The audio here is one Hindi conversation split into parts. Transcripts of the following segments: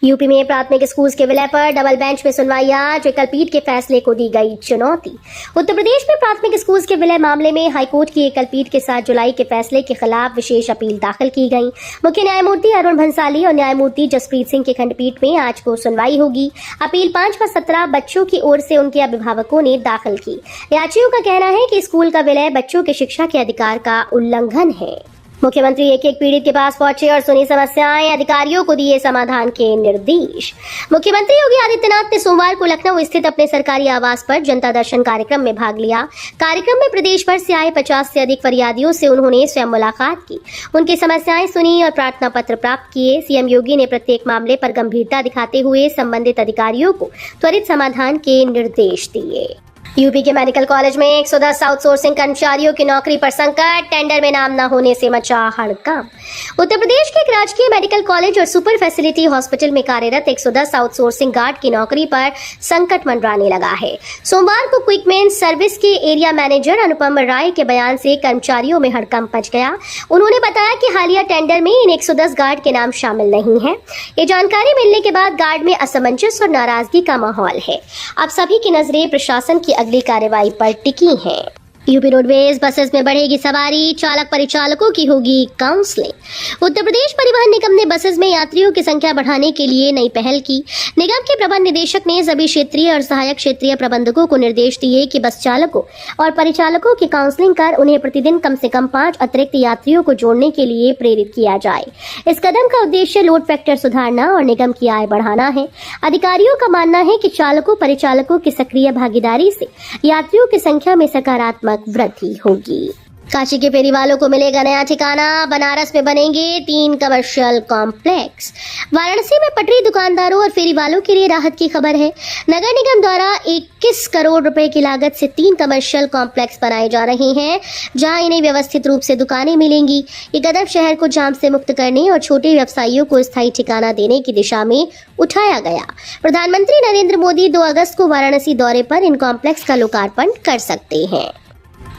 यूपी में प्राथमिक स्कूल के विलय पर डबल बेंच में सुनवाई आज, एकलपीठ के फैसले को दी गई चुनौती। उत्तर प्रदेश में प्राथमिक स्कूल के विलय मामले में हाईकोर्ट की एकलपीठ के 7 जुलाई के फैसले के खिलाफ विशेष अपील दाखिल की गई। मुख्य न्यायमूर्ति अरुण भंसाली और न्यायमूर्ति जसप्रीत सिंह की खंडपीठ में आज को सुनवाई होगी। अपील 5 व 17 बच्चों की ओर से उनके अभिभावकों ने दाखिल की। याचियों का कहना है कि स्कूल का विलय बच्चों के शिक्षा के अधिकार का उल्लंघन है। मुख्यमंत्री एक पीड़ित के पास पहुंचे और सुनी समस्याएं, अधिकारियों को दिए समाधान के निर्देश। मुख्यमंत्री योगी आदित्यनाथ ने सोमवार को लखनऊ स्थित अपने सरकारी आवास पर जनता दर्शन कार्यक्रम में भाग लिया। कार्यक्रम में प्रदेश भर से आए 50 से अधिक फरियादियों से उन्होंने स्वयं मुलाकात की, उनकी समस्याएं सुनी और प्रार्थना पत्र प्राप्त किए। सीएम योगी ने प्रत्येक मामले पर गंभीरता दिखाते हुए संबंधित अधिकारियों को त्वरित समाधान के निर्देश दिए। यूपी के मेडिकल कॉलेज में 110 आउटसोर्सिंग कर्मचारियों की नौकरी पर संकट, टेंडर में नाम न होने से मचा हड़कंप। उत्तर प्रदेश के एक राजकीय मेडिकल कॉलेज और सुपर फैसिलिटी हॉस्पिटल में कार्यरत 110 आउटसोर्सिंग गार्ड की नौकरी पर संकट मंडराने लगा है। सोमवार को क्विकमेन सर्विस के एरिया मैनेजर अनुपम राय के बयान से कर्मचारियों में हड़कंप मच गया। उन्होंने बताया कि हालिया टेंडर में इन 110 गार्ड के नाम शामिल नहीं है। ये जानकारी मिलने के बाद गार्ड में असमंजस और नाराजगी का माहौल है। अब सभी की नजरें प्रशासन की अगली कार्रवाई पर टिकी हैं। यूपी रोडवेज बसेस में बढ़ेगी सवारी, चालक परिचालकों की होगी काउंसलिंग। उत्तर प्रदेश परिवहन निगम ने बसेस में यात्रियों की संख्या बढ़ाने के लिए नई पहल की। निगम के प्रबंध निदेशक ने सभी क्षेत्रीय और सहायक क्षेत्रीय प्रबंधकों को निर्देश दिए कि बस चालकों और परिचालकों की काउंसलिंग कर उन्हें प्रतिदिन कम से कम 5 अतिरिक्त यात्रियों को जोड़ने के लिए प्रेरित किया जाए। इस कदम का उद्देश्य लोड फैक्टर सुधारना और निगम की आय बढ़ाना है। अधिकारियों का मानना है कि चालकों परिचालकों की सक्रिय भागीदारी से यात्रियों की संख्या में सकारात्मक वृद्धि होगी। काशी के फेरी वालों को मिलेगा नया ठिकाना, बनारस में बनेंगे 3 कमर्शियल कॉम्प्लेक्स। वाराणसी में पटरी दुकानदारों और फेरी वालों के लिए राहत की खबर है। नगर निगम द्वारा 21 करोड़ रुपए की लागत से 3 कमर्शियल कॉम्प्लेक्स बनाए जा रहे हैं, जहां इन्हें व्यवस्थित रूप से दुकानें मिलेंगी। ये कदम शहर को जाम से मुक्त करने और छोटे व्यवसायियों को स्थायी ठिकाना देने की दिशा में उठाया गया। प्रधानमंत्री नरेंद्र मोदी 2 अगस्त को वाराणसी दौरे पर इन कॉम्प्लेक्स का लोकार्पण कर सकते हैं।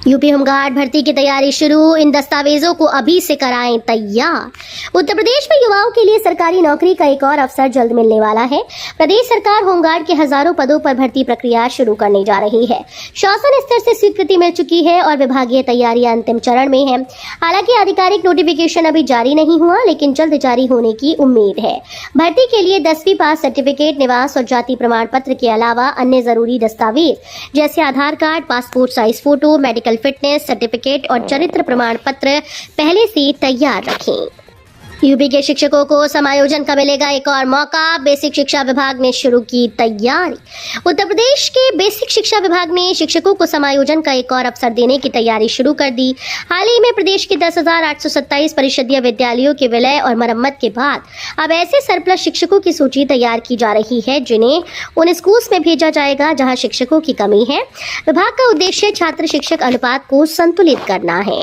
यूपी होमगार्ड भर्ती की तैयारी शुरू, इन दस्तावेजों को अभी से कराएं तैयार। उत्तर प्रदेश में युवाओं के लिए सरकारी नौकरी का एक और अवसर जल्द मिलने वाला है। प्रदेश सरकार होमगार्ड के हजारों पदों पर भर्ती प्रक्रिया शुरू करने जा रही है। शासन स्तर से स्वीकृति मिल चुकी है और विभागीय तैयारियां अंतिम चरण में है। हालांकि आधिकारिक नोटिफिकेशन अभी जारी नहीं हुआ, लेकिन जल्द जारी होने की उम्मीद है। भर्ती के लिए 10वीं पास सर्टिफिकेट, निवास और जाति प्रमाण पत्र के अलावा अन्य जरूरी दस्तावेज जैसे Aadhaar card, passport size photo, medical fitness certificate और चरित्र प्रमाण पत्र पहले से तैयार रखें। यूपी के शिक्षकों को समायोजन का मिलेगा एक और मौका, बेसिक शिक्षा विभाग ने शुरू की तैयारी। उत्तर प्रदेश के बेसिक शिक्षा विभाग ने शिक्षकों को समायोजन का एक और अवसर देने की तैयारी शुरू कर दी। हाल ही में प्रदेश के 10,827 परिषदीय विद्यालयों के विलय और मरम्मत के बाद अब ऐसे सरप्लस शिक्षकों की सूची तैयार की जा रही है, जिन्हें उन स्कूल्स में भेजा जाएगा जहाँ शिक्षकों की कमी है। विभाग का उद्देश्य छात्र शिक्षक अनुपात को संतुलित करना है।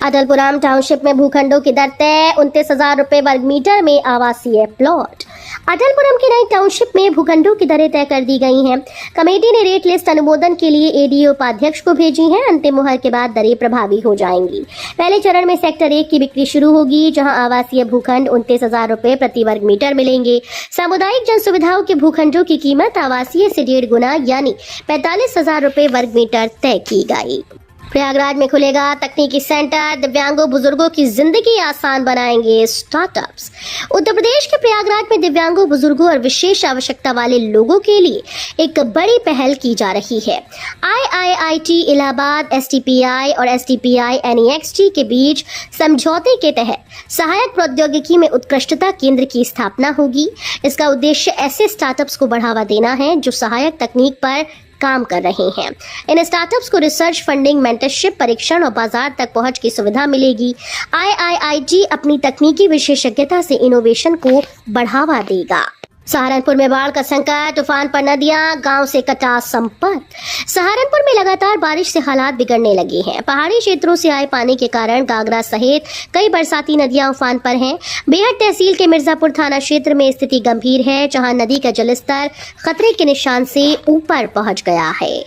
अदलपुरम टाउनशिप में भूखंडों की दर तय, 29,000 रुपए वर्ग मीटर में आवासीय प्लॉट। अदलपुरम की नई टाउनशिप में भूखंडों की दरें तय कर दी गई हैं। कमेटी ने रेट लिस्ट अनुमोदन के लिए एडीओ उपाध्यक्ष को भेजी है। अंतिम मुहर के बाद दरें प्रभावी हो जाएंगी। पहले चरण में सेक्टर 1 की बिक्री शुरू होगी, जहां आवासीय भूखंड 29,000 रुपए प्रति वर्ग मीटर मिलेंगे। सामुदायिक जन सुविधाओं के भूखंडों की कीमत आवासीय से 1.5 गुना यानी 45,000 रुपए वर्ग मीटर तय की गई। प्रयागराज में खुलेगा तकनीकी सेंटर, दिव्यांगों बुजुर्गों की जिंदगी आसान बनाएंगे स्टार्टअप्स। उत्तर प्रदेश के प्रयागराज में दिव्यांगों बुजुर्गों और विशेष आवश्यकता वाले लोगों के लिए एक बड़ी पहल की जा रही है। IIIT इलाहाबाद, STPI और STPI NEXT के बीच समझौते के तहत सहायक प्रौद्योगिकी में उत्कृष्टता केंद्र की स्थापना होगी। इसका उद्देश्य ऐसे स्टार्टअप्स को बढ़ावा देना है जो सहायक तकनीक पर काम कर रहे हैं। इन स्टार्टअप्स को रिसर्च फंडिंग, मेंटरशिप, परीक्षण और बाजार तक पहुंच की सुविधा मिलेगी। IIIT अपनी तकनीकी विशेषज्ञता से इनोवेशन को बढ़ावा देगा। सहारनपुर में बाढ़ का संकट, तूफान पर नदियां, गांव से कटा संपर्क। सहारनपुर में लगातार बारिश से हालात बिगड़ने लगे हैं। पहाड़ी क्षेत्रों से आए पानी के कारण गागरा सहित कई बरसाती नदियां उफान पर हैं। बेहट तहसील के मिर्जापुर थाना क्षेत्र में स्थिति गंभीर है, जहां नदी का जलस्तर खतरे के निशान से ऊपर पहुंच गया है।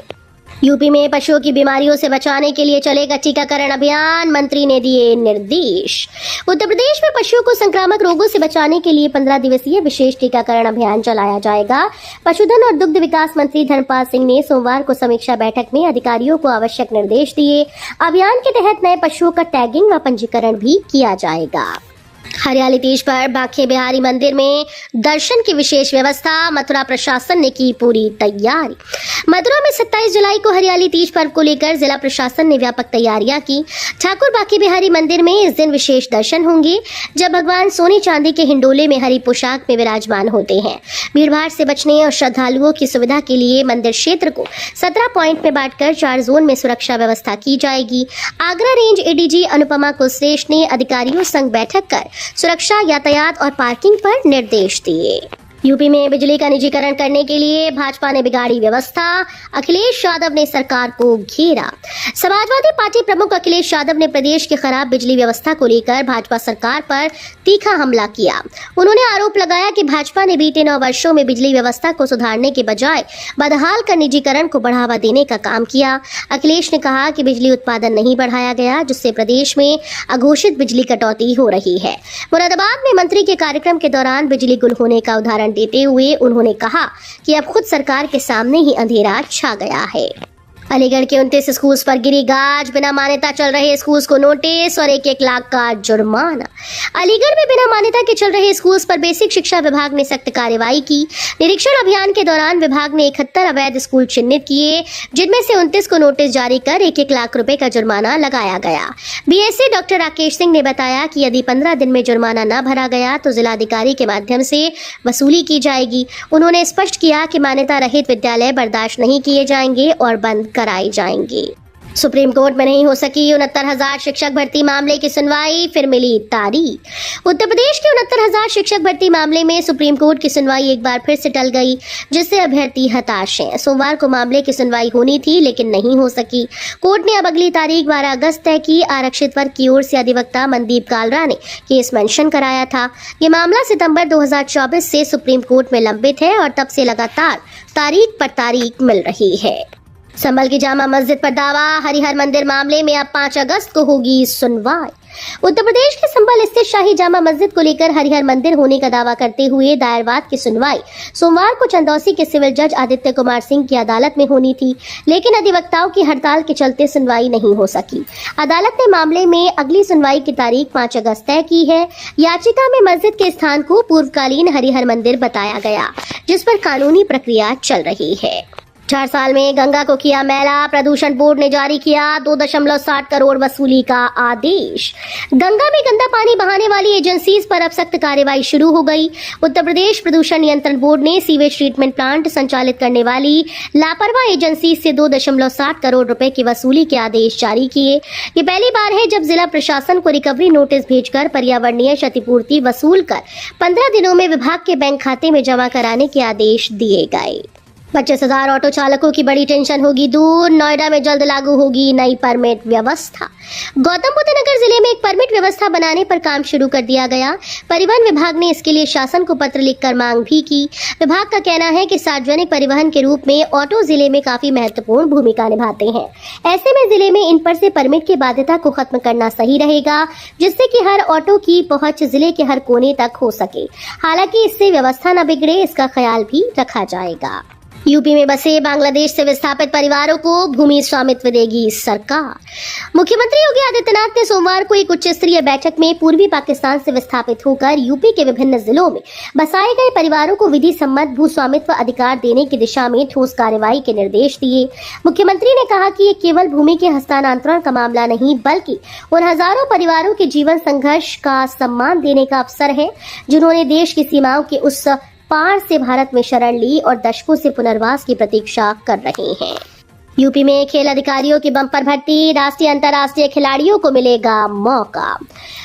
यूपी में पशुओं की बीमारियों से बचाने के लिए चलेगा टीकाकरण अभियान, मंत्री ने दिए निर्देश। उत्तर प्रदेश में पशुओं को संक्रामक रोगों से बचाने के लिए 15 दिवसीय विशेष टीकाकरण अभियान चलाया जाएगा। पशुधन और दुग्ध विकास मंत्री धर्मपाल सिंह ने सोमवार को समीक्षा बैठक में अधिकारियों को आवश्यक निर्देश दिए। अभियान के तहत नए पशुओं का टैगिंग व पंजीकरण भी किया जाएगा। हरियाली तीज पर बांके बिहारी मंदिर में दर्शन की विशेष व्यवस्था, मथुरा प्रशासन ने की पूरी तैयारी। मथुरा में 27 जुलाई को हरियाली तीज पर्व को लेकर जिला प्रशासन ने व्यापक तैयारियां की। ठाकुर बांके बिहारी मंदिर में इस दिन विशेष दर्शन होंगे, जब भगवान सोने चांदी के हिंडोले में हरी पोशाक में विराजमान होते हैं। भीड़भाड़ से बचने और श्रद्धालुओं की सुविधा के लिए मंदिर क्षेत्र को 17 पॉइंट में बांटकर 4 जोन में सुरक्षा व्यवस्था की जाएगी। आगरा रेंज एडीजी अनुपमा कुलश्रेष्ठ ने अधिकारियों संग बैठक कर सुरक्षा, यातायात और पार्किंग पर निर्देश दिए। यूपी में बिजली का निजीकरण करने के लिए भाजपा ने बिगाड़ी व्यवस्था, अखिलेश यादव ने सरकार को घेरा। समाजवादी पार्टी प्रमुख अखिलेश यादव ने प्रदेश की खराब बिजली व्यवस्था को लेकर भाजपा सरकार पर तीखा हमला किया। उन्होंने आरोप लगाया कि भाजपा ने बीते 9 वर्षों में बिजली व्यवस्था को सुधारने के बजाय बदहाल कर निजीकरण को बढ़ावा देने का काम किया। अखिलेश ने कहा कि बिजली उत्पादन नहीं बढ़ाया गया, जिससे प्रदेश में अघोषित बिजली कटौती हो रही है। मुरादाबाद में मंत्री के कार्यक्रम के दौरान बिजली गुल होने का उदाहरण देते हुए उन्होंने कहा कि अब खुद सरकार के सामने ही अंधेरा छा गया है। अलीगढ़ के 29 स्कूल्स पर गिरी गाज, बिना मान्यता चल रहे स्कूल्स को नोटिस और 1-1 लाख का जुर्माना। अलीगढ़ में बिना मान्यता के चल रहे स्कूल्स पर बेसिक शिक्षा विभाग ने सख्त कार्रवाई की। निरीक्षण अभियान के दौरान विभाग ने 71 अवैध स्कूल चिन्हित किए, जिनमें से 29 को नोटिस जारी कर 1-1 लाख रुपए का जुर्माना लगाया गया। बीएससी डॉक्टर राकेश सिंह ने बताया कि यदि 15 दिन में जुर्माना न भरा गया तो जिलाधिकारी के माध्यम से वसूली की जाएगी। उन्होंने स्पष्ट किया कि मान्यता रहित विद्यालय बर्दाश्त नहीं किए जाएंगे और बंद कराए जाएंगे। सुप्रीम कोर्ट में नहीं हो सकी 69,000 शिक्षक भर्ती मामले की सुनवाई, फिर मिली तारीख। उत्तर प्रदेश के 69,000 शिक्षक भर्ती मामले में सुप्रीम कोर्ट की सुनवाई एक बार फिर से टल गई, जिससे अभ्यर्थी हताश हैं। सोमवार को मामले की सुनवाई होनी थी, लेकिन नहीं हो सकी। कोर्ट ने अब अगली तारीख 12 अगस्त तय की। आरक्षित वर्ग की ओर से अधिवक्ता मनदीप कालरा ने केस मेंशन कराया था। ये मामला सितंबर 2024 से सुप्रीम कोर्ट में लंबित है और तब से लगातार तारीख पर तारीख मिल रही है। संभल की जामा मस्जिद पर दावा, हरिहर मंदिर मामले में अब 5 अगस्त को होगी सुनवाई। उत्तर प्रदेश के संभल स्थित शाही जामा मस्जिद को लेकर हरिहर मंदिर होने का दावा करते हुए दायर वाद की सुनवाई सोमवार को चंदौसी के सिविल जज आदित्य कुमार सिंह की अदालत में होनी थी, लेकिन अधिवक्ताओं की हड़ताल के चलते सुनवाई नहीं हो सकी। अदालत ने मामले में अगली सुनवाई की तारीख 5 अगस्त तय की है। याचिका में मस्जिद के स्थान को पूर्वकालीन हरिहर मंदिर बताया गया, जिस पर कानूनी प्रक्रिया चल रही है। 4 साल में गंगा को किया मैला, प्रदूषण बोर्ड ने जारी किया 2.60 करोड़ वसूली का आदेश। गंगा में गंदा पानी बहाने वाली एजेंसीज पर अब सख्त कार्रवाई शुरू हो गई। उत्तर प्रदेश प्रदूषण नियंत्रण बोर्ड ने सीवेज ट्रीटमेंट प्लांट संचालित करने वाली लापरवाह एजेंसी से 2.60 करोड़ रुपए की वसूली के आदेश जारी किए। ये पहली बार है जब जिला प्रशासन को रिकवरी नोटिस भेजकर पर्यावरणीय क्षतिपूर्ति वसूल कर 15 दिनों में विभाग के बैंक खाते में जमा कराने के आदेश दिए गए। 25,000 ऑटो चालकों की बड़ी टेंशन होगी दूर, नोएडा में जल्द लागू होगी नई परमिट व्यवस्था। गौतम बुद्ध नगर जिले में एक परमिट व्यवस्था बनाने पर काम शुरू कर दिया गया। परिवहन विभाग ने इसके लिए शासन को पत्र लिखकर मांग भी की। विभाग का कहना है कि सार्वजनिक परिवहन के रूप में ऑटो जिले में काफी महत्वपूर्ण भूमिका निभाते हैं। ऐसे में जिले में इन पर से परमिट की बाध्यता को खत्म करना सही रहेगा, जिससे कि हर ऑटो की पहुंच जिले के हर कोने तक हो सके। हालांकि इससे व्यवस्था न बिगड़े, इसका ख्याल भी रखा जाएगा। यूपी में बसे बांग्लादेश से विस्थापित परिवारों को भूमि स्वामित्व देगी सरकार। मुख्यमंत्री योगी आदित्यनाथ ने सोमवार को एक उच्च स्तरीय बैठक में पूर्वी पाकिस्तान से विस्थापित होकर यूपी के विभिन्न जिलों में बसाए गए परिवारों को विधि सम्मत भू स्वामित्व अधिकार देने की दिशा में ठोस कार्रवाई के निर्देश दिए। मुख्यमंत्री ने कहा कि ये केवल भूमि के हस्तांतरण का मामला नहीं, बल्कि उन हजारों परिवारों के जीवन संघर्ष का सम्मान देने का अवसर है, जिन्होंने देश की सीमाओं के उस पार से भारत में शरण ली और दशकों से पुनर्वास की प्रतीक्षा कर रहे हैं। यूपी में खेल अधिकारियों की बम्पर भर्ती, राष्ट्रीय अंतर्राष्ट्रीय खिलाड़ियों को मिलेगा मौका।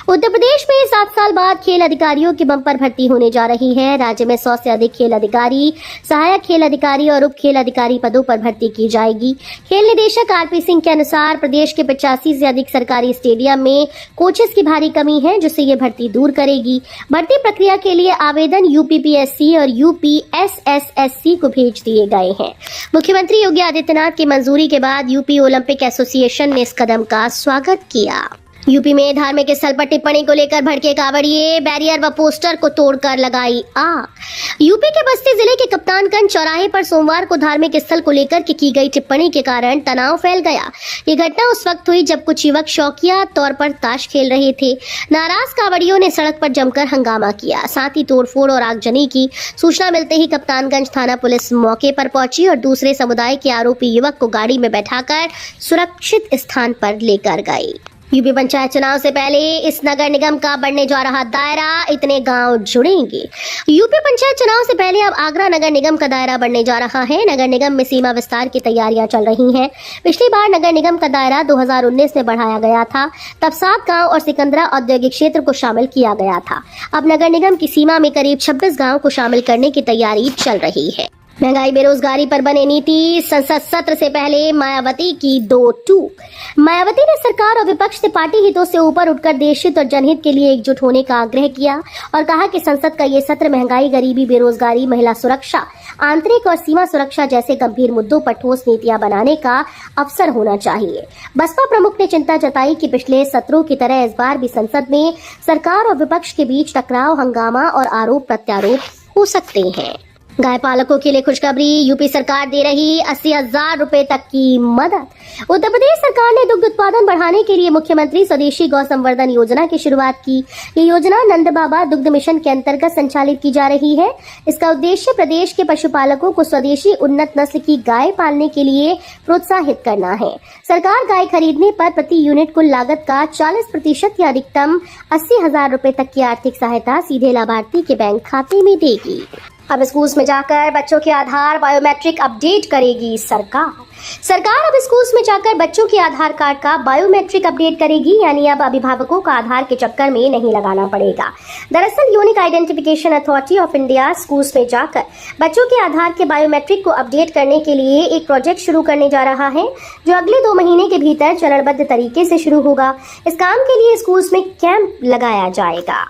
उत्तर प्रदेश में 7 साल बाद खेल अधिकारियों की बम्पर भर्ती होने जा रही है। राज्य में 100 से अधिक खेल अधिकारी, सहायक खेल अधिकारी और उप खेल अधिकारी पदों पर भर्ती की जाएगी। खेल निदेशक आरपी सिंह के अनुसार प्रदेश के 85 से अधिक सरकारी स्टेडियम में कोचेस की भारी कमी है, जिससे ये भर्ती दूर करेगी। भर्ती प्रक्रिया के लिए आवेदन यूपीपीएससी और यूपीएसएसएससी को भेज दिए गए हैं। मुख्यमंत्री योगी आदित्यनाथ की मंजूरी के बाद यूपी ओलंपिक एसोसिएशन ने इस कदम का स्वागत किया। यूपी में धार्मिक स्थल पर टिप्पणी को लेकर भड़के कांवड़िए, बैरियर व पोस्टर को तोड़कर लगाई आग। यूपी के बस्ती जिले के कप्तानगंज चौराहे पर सोमवार को धार्मिक स्थल को लेकर की गई टिप्पणी के कारण तनाव फैल गया। ये घटना उस वक्त हुई जब कुछ युवक शौकिया तौर पर ताश खेल रहे थे। नाराज कांवड़ियों ने सड़क पर जमकर हंगामा किया, साथ ही तोड़फोड़ और आगजनी की। सूचना मिलते ही कप्तानगंज थाना पुलिस मौके पर पहुंची और दूसरे समुदाय के आरोपी युवक को गाड़ी में बैठाकर सुरक्षित स्थान पर लेकर गई। यूपी पंचायत चुनाव से पहले इस नगर निगम का बढ़ने जा रहा दायरा, इतने गांव जुड़ेंगे। यूपी पंचायत चुनाव से पहले अब आगरा नगर निगम का दायरा बढ़ने जा रहा है। नगर निगम में सीमा विस्तार की तैयारियां चल रही हैं। पिछली बार नगर निगम का दायरा 2019 में बढ़ाया गया था, तब 7 गांव और सिकंदरा औद्योगिक क्षेत्र को शामिल किया गया था। अब नगर निगम की सीमा में करीब 26 गाँव को शामिल करने की तैयारी चल रही है। महंगाई बेरोजगारी पर बने नीति, संसद सत्र से पहले मायावती की 2 टूक। मायावती ने सरकार और विपक्ष से पार्टी हितों से ऊपर उठकर देशहित और जनहित के लिए एकजुट होने का आग्रह किया और कहा कि संसद का ये सत्र महंगाई, गरीबी, बेरोजगारी, महिला सुरक्षा, आंतरिक और सीमा सुरक्षा जैसे गंभीर मुद्दों पर ठोस नीतियां बनाने का अवसर होना चाहिए। बसपा प्रमुख ने चिंता जताई कि पिछले सत्रों की तरह इस बार भी संसद में सरकार और विपक्ष के बीच टकराव, हंगामा और आरोप प्रत्यारोप हो सकते हैं। गाय पालकों के लिए खुशखबरी, यूपी सरकार दे रही 80,000 रुपए तक की मदद। उत्तर प्रदेश सरकार ने दुग्ध उत्पादन बढ़ाने के लिए मुख्यमंत्री स्वदेशी गौ संवर्धन योजना की शुरुआत की। ये योजना नंद बाबा दुग्ध मिशन के अंतर्गत संचालित की जा रही है। इसका उद्देश्य प्रदेश के पशुपालकों को स्वदेशी उन्नत नस्ल की गाय पालने के लिए प्रोत्साहित करना है। सरकार गाय खरीदने पर प्रति यूनिट कुल लागत का 40% या अधिकतम 80,000 रुपए तक की आर्थिक सहायता सीधे लाभार्थी के बैंक खाते में देगी। अब स्कूल्स में जाकर बच्चों के आधार बायोमेट्रिक अपडेट करेगी सरकार। सरकार अब स्कूल्स में जाकर बच्चों के आधार कार्ड का बायोमेट्रिक अपडेट करेगी, यानी अब अभिभावकों का आधार के चक्कर में नहीं लगाना पड़ेगा। दरअसल unique identification authority of India schools में जाकर बच्चों के आधार के बायोमेट्रिक को अपडेट करने के लिए एक प्रोजेक्ट शुरू करने जा रहा है, जो अगले 2 महीने के भीतर चरणबद्ध तरीके से शुरू होगा। इस काम के लिए स्कूल्स में कैंप लगाया जाएगा।